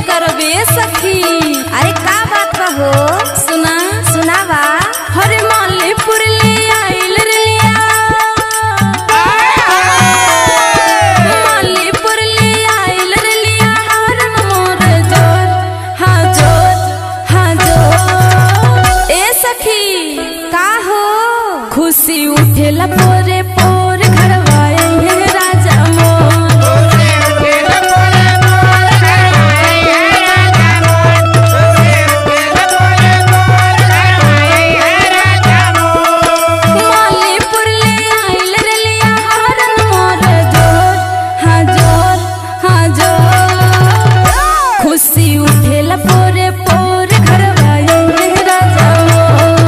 करबे सखी। अरे का बात बा हो? सुना सुनावा। हरे मालीपुर ले आइल रिया, मालीपुर ले आइल रिया हरन मोर जोर हाँ जोर हाँ जोर। ए सखी का हो? खुशी उठेला पोरे पोर घरवाए हे राजा मोर। मालीपुर ले आइल रिया हरन मोर जोर हाँ जोर हाँ जोर। खुशी उठेला पोरे पोर घरवाए हे राजा मोर।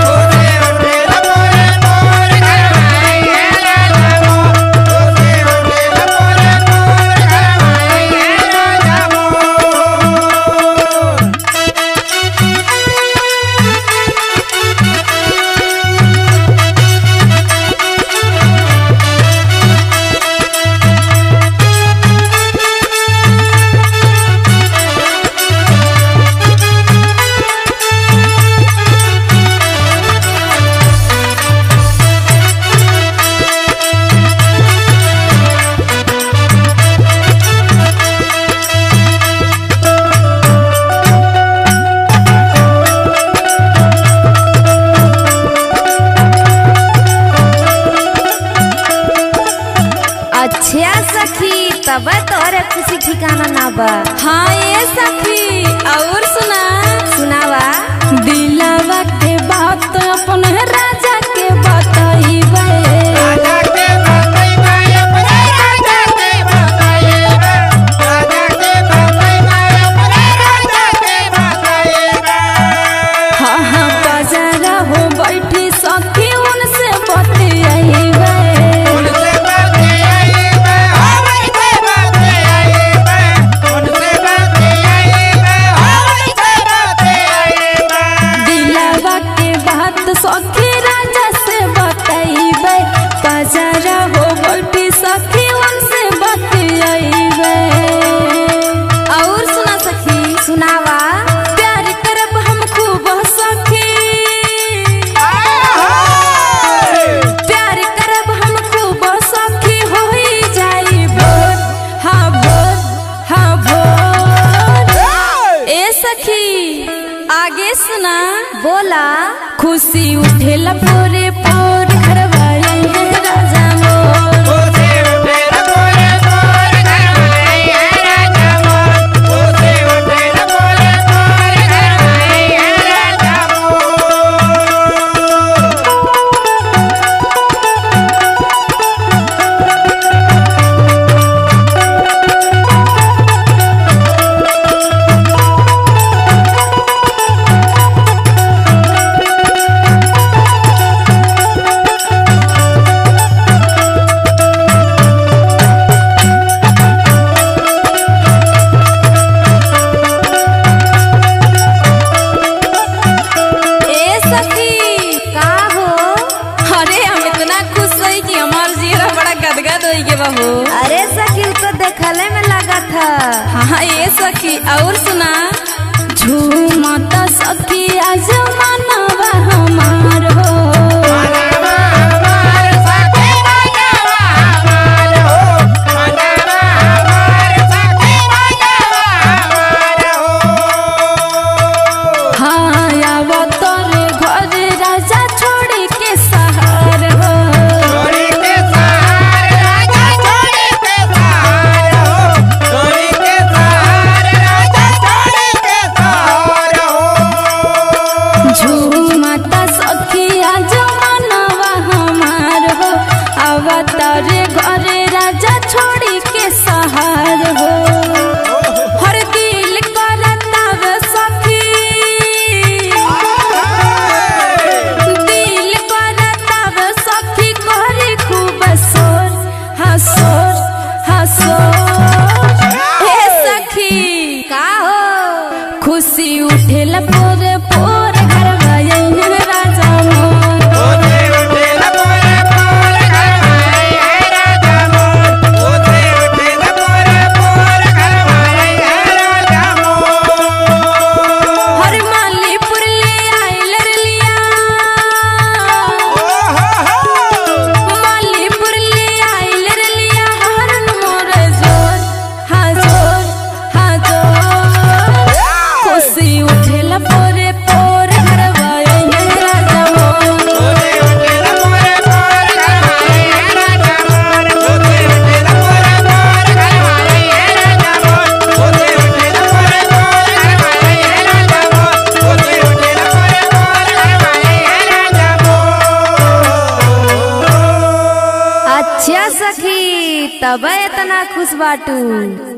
अच्छा सखी, तब तोरे खुशी ठिकाना ना बा। हाँ ये सखी और सुना सुनावा। दिलावा के बात अपन राजा के बताइबे। हाँ हाँ बाजारा हो बैठी सखी उनसे बतियाइबे। दिलावा के बात सखी राजा से बताइबे। बाजारा हो बैठी सखी उनसे बतियाइबे। और सुना सखी सुनावा। प्यार करब हम खूब सखी, प्यार करब हम खूब सखी होई जाई भोर हाँ भोर हाँ भोर। ए सखी आगे सुना बोला। खुशी उठेला पोरे पोर घरवाए हे राजा मोर। ए सखी का हो? अरे हम इतना खुश हई कि हमार जीरा बड़ा गदगद होई के बहू। अरे सखी तो देखले में लगा था। हाँ ये सखी और सुना झूमता सखी आज मनवा हमार हो। हाँ आवत रे घर राजा छोड़ के सहार हो। झूमता सखी आज मनवा हमार हो। आवत रे घर राजा छोड़ के सहार हो। हर दिल करता वे सखी, दिल करता वे सखी करे खूब सोर हाँ सोर हाँ सोर। हे सखी का हो? खुशी उठेला पोरे पोर घरवाए हे राजा मोर। अच्छा सखी तब इतना खुश बाटू।